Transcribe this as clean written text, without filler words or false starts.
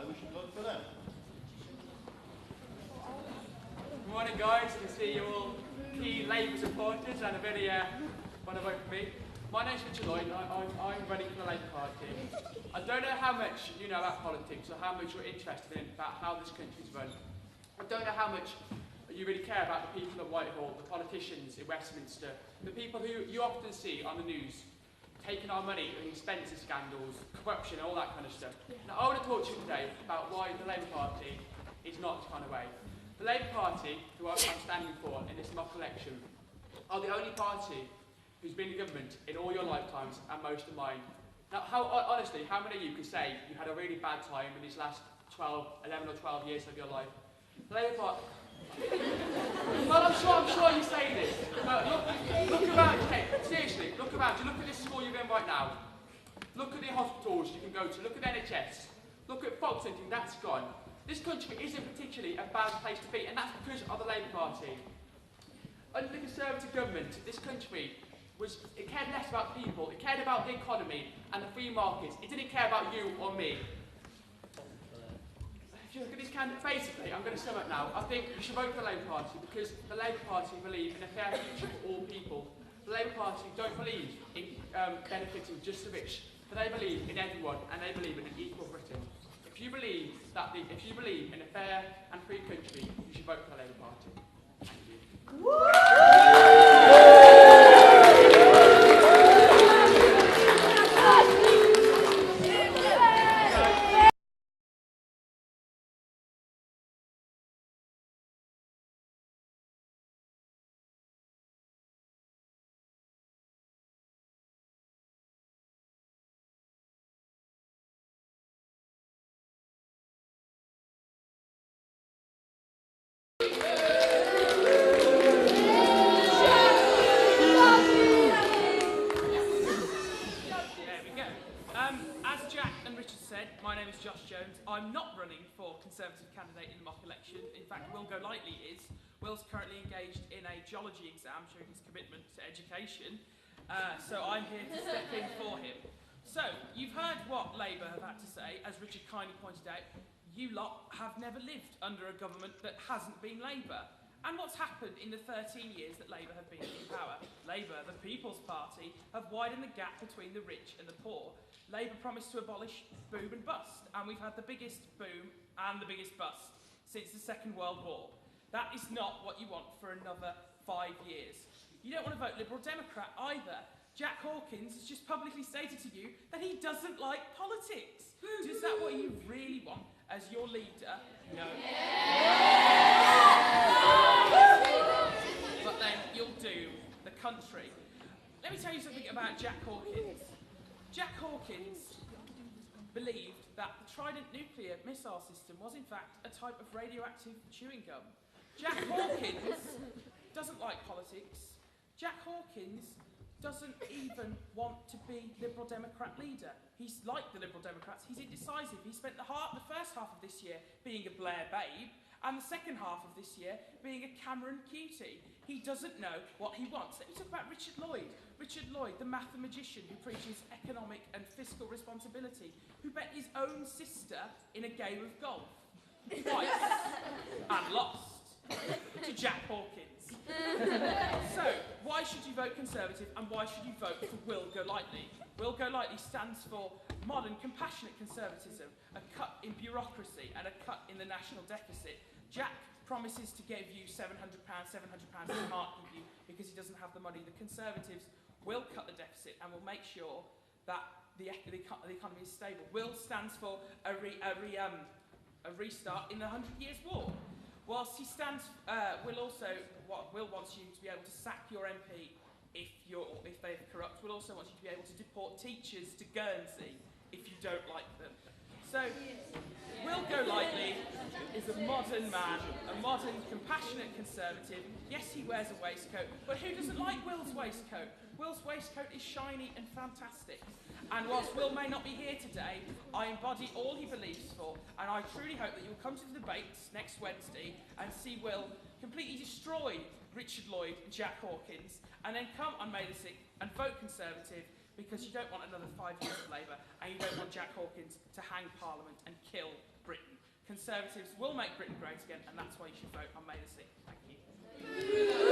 we should vote for them. Good morning, guys. I can see you're all key Labour supporters and a very want to vote for me. My name's Richard Lloyd. I'm running for the Labour Party. I don't know how much you know about politics or how much you're interested in about how this country's run. I don't know how much you really care about the people at Whitehall, the politicians in Westminster, the people who you often see on the news taking our money in Spencer scandals, corruption, all that kind of stuff. Now, I want to talk to you today about why the Labour Party is not this kind of way. The Labour Party, who I'm standing for in this mock election, are the only party who's been in government in all your lifetimes and most of mine. Now, honestly, how many of you can say you had a really bad time in these last 11 or 12 years of your life? The Labour Party... Well, I'm sure you say this, but look around you. Hey, seriously, look around you. Look at this school you're in right now. Look at the hospitals you can go to. Look at NHS. Look at fox hunting, that's gone. This country isn't particularly a bad place to be, and that's because of the Labour Party. Under the Conservative government, this country it cared less about people, it cared about the economy and the free markets. It didn't care about you or me. If you look at this candidate, basically, I'm going to sum up now. I think you should vote for the Labour Party because the Labour Party believe in a fair future for all people. The Labour Party don't believe in benefiting just the rich, but they believe in everyone and they believe in an equal Britain. If you believe in a fair and free country, you should vote for the Labour Party. Thank you. My name is Josh Jones. I'm not running for Conservative candidate in the mock election. In fact, Will Golightly is. Will's currently engaged in a geology exam showing his commitment to education. So I'm here to step in for him. So, you've heard what Labour have had to say. As Richard kindly pointed out, you lot have never lived under a government that hasn't been Labour. And what's happened in the 13 years that Labour have been in power? Labour, the People's Party, have widened the gap between the rich and the poor. Labour promised to abolish boom and bust, and we've had the biggest boom and the biggest bust since the Second World War. That is not what you want for another 5 years. You don't want to vote Liberal Democrat either. Jack Hawkins has just publicly stated to you that he doesn't like politics. Is that what you really want as your leader? No. But then you'll doom the country. Let me tell you something about Jack Hawkins. Jack Hawkins believed that the Trident nuclear missile system was in fact a type of radioactive chewing gum. Jack Hawkins doesn't like politics. Jack Hawkins doesn't even want to be Liberal Democrat leader. He's like the Liberal Democrats, he's indecisive. He spent the first half of this year being a Blair babe, and the second half of this year being a Cameron cutie. He doesn't know what he wants. Let me talk about Richard Lloyd. Richard Lloyd, the mathematician who preaches economic and fiscal responsibility, who bet his own sister in a game of golf twice and lost to Jack Hawkins. So, why should you vote Conservative and why should you vote for Will Golightly? Will Golightly stands for modern, compassionate conservatism, a cut in bureaucracy and a cut in the national deficit. Jack promises to give you £700 he can't give you because he doesn't have the money. The Conservatives will cut the deficit and will make sure that the economy is stable. Will stands for a restart in the 100 Years' War. Whilst he stands, Will wants you to be able to sack your MP if they're corrupt. Will also wants you to be able to deport teachers to Guernsey if you don't like them. So, Will Golightly is a modern man, a modern, compassionate conservative. Yes, he wears a waistcoat, but who doesn't like Will's waistcoat? Will's waistcoat is shiny and fantastic. And whilst Will may not be here today, I embody all he believes for, and I truly hope that you'll come to the debates next Wednesday and see Will completely destroy Richard Lloyd and Jack Hawkins, and then come on May the 6th and vote Conservative, because you don't want another 5 years of Labour, and you don't want Jack Hawkins to hang Parliament and kill Britain. Conservatives will make Britain great again, and that's why you should vote on May the 6th. Thank you.